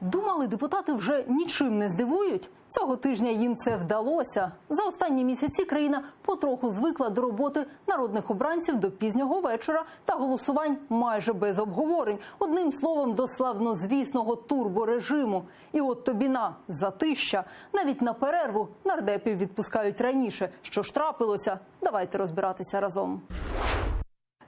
Думали, депутати вже нічим не здивують? Цього тижня їм це вдалося. За останні місяці країна потроху звикла до роботи народних обранців до пізнього вечора та голосувань майже без обговорень. Одним словом, до славнозвісного турборежиму. І от тобі на затища. Навіть на перерву нардепів відпускають раніше. Що ж трапилося? Давайте розбиратися разом.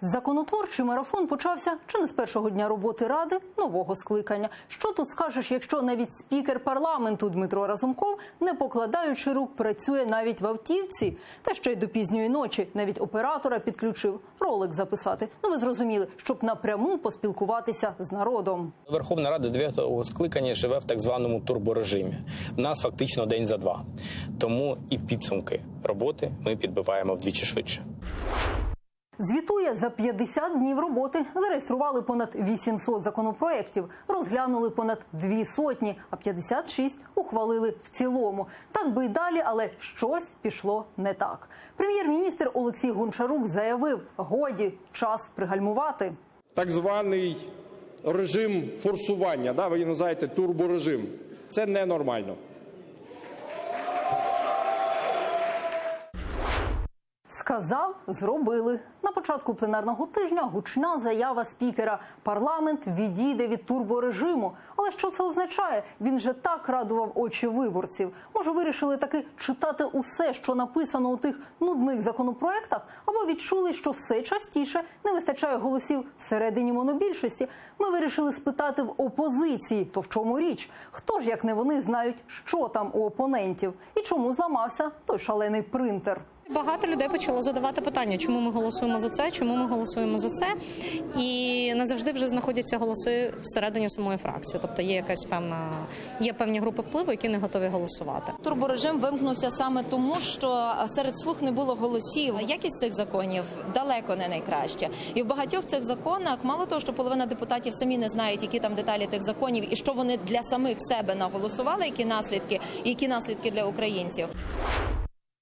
Законотворчий марафон почався чи не з першого дня роботи Ради нового скликання. Що тут скажеш, якщо навіть спікер парламенту Дмитро Разумков, не покладаючи рук, працює навіть в автівці? Та ще й до пізньої ночі навіть оператора підключив ролик записати. Ну ви зрозуміли, щоб напряму поспілкуватися з народом. Верховна Рада 9-го скликання живе в так званому турборежимі. В нас фактично день за два. Тому і підсумки роботи ми підбиваємо вдвічі швидше. Звітує, за 50 днів роботи зареєстрували понад 800 законопроєктів, розглянули понад 200, а 56 ухвалили в цілому. Так би й далі, але щось пішло не так. Прем'єр-міністр Олексій Гончарук заявив, годі, час пригальмувати. Так званий режим форсування, ви його називаєте турборежим, це ненормально. Сказав – зробили. На початку пленарного тижня гучна заява спікера. Парламент відійде від турборежиму. Але що це означає? Він же так радував очі виборців. Може, вирішили таки читати усе, що написано у тих нудних законопроектах? Або відчули, що все частіше не вистачає голосів всередині монобільшості? Ми вирішили спитати в опозиції. То в чому річ? Хто ж, як не вони, знають, що там у опонентів? І чому зламався той шалений принтер? Багато людей почало задавати питання, чому ми голосуємо за це, чому ми голосуємо за це. І не завжди вже знаходяться голоси всередині самої фракції. Тобто є певні групи впливу, які не готові голосувати. Турборежим вимкнувся саме тому, що серед слуг не було голосів. Якість цих законів далеко не найкраща. І в багатьох цих законах, мало того, що половина депутатів самі не знають, які там деталі тих законів і що вони для самих себе наголосували, які наслідки для українців.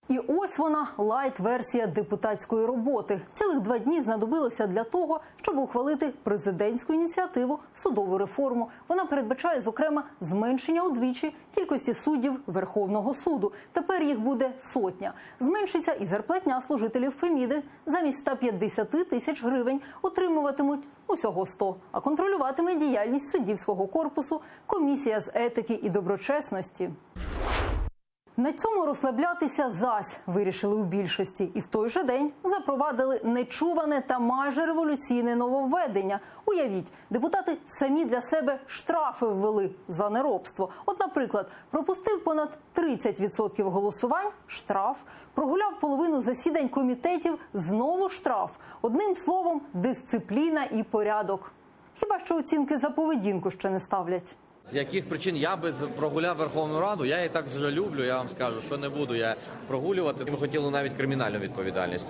І ось вона, лайт-версія депутатської роботи. Цілих 2 дні знадобилося для того, щоб ухвалити президентську ініціативу «Судову реформу». Вона передбачає, зокрема, зменшення удвічі кількості суддів Верховного суду. Тепер їх буде 100. Зменшиться і зарплатня служителів Феміди. Замість 150 тисяч гривень отримуватимуть усього 100. А контролюватиме діяльність суддівського корпусу комісія з етики і доброчесності. На цьому розслаблятися зась вирішили у більшості. І в той же день запровадили нечуване та майже революційне нововведення. Уявіть, депутати самі для себе штрафи ввели за неробство. От, наприклад, пропустив понад 30% голосувань – штраф, прогуляв половину засідань комітетів – знову штраф. Одним словом, дисципліна і порядок. Хіба що оцінки за поведінку ще не ставлять. З яких причин я би прогуляв Верховну Раду, я її так вже люблю, я вам скажу, що не буду я прогулювати. Ми хотіли навіть кримінальну відповідальність,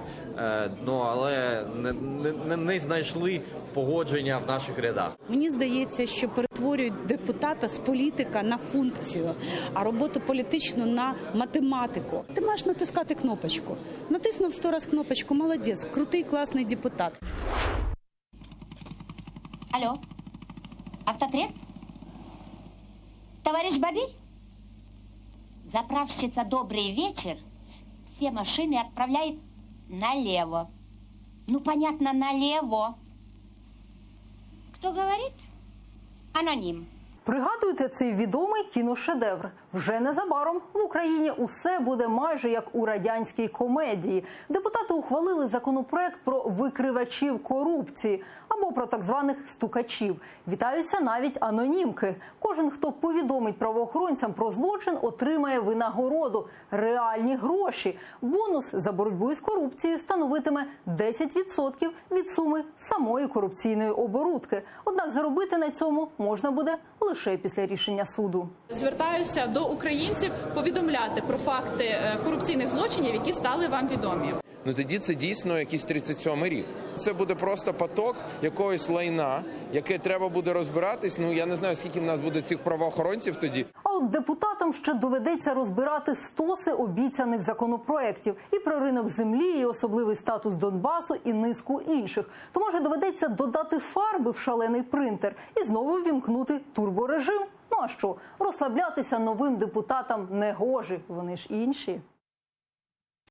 але не знайшли погодження в наших рядах. Мені здається, що перетворюють депутата з політика на функцію, а роботу політичну на математику. Ти маєш натискати кнопочку. Натиснув 100 раз кнопочку, молодець, крутий, класний депутат. Алло, автотрест? Товарищ Бабий? Заправщица «Добрый вечер» все машины отправляет налево. Ну, понятно, налево. Кто говорит? Аноним. Пригадуєте цей відомий кіношедевр? Вже незабаром в Україні усе буде майже як у радянській комедії. Депутати ухвалили законопроект про викривачів корупції або про так званих стукачів. Вітаються навіть анонімки. Кожен, хто повідомить правоохоронцям про злочин, отримає винагороду – реальні гроші. Бонус за боротьбу з корупцією становитиме 10% від суми самої корупційної оборудки. Однак заробити на цьому можна буде лише після рішення суду. Звертаюся до українців повідомляти про факти корупційних злочинів, які стали вам відомі. Тоді це дійсно якийсь 37-й рік. Це буде просто поток якогось лайна, яке треба буде розбиратись. Я не знаю, скільки в нас буде цих правоохоронців тоді. А от депутатам ще доведеться розбирати стоси обіцяних законопроєктів. І про ринок землі, і особливий статус Донбасу, і низку інших. То, може, доведеться додати фарби в шалений принтер і знову ввімкнути турборежим? Ну а що, розслаблятися новим депутатам не гоже, вони ж інші.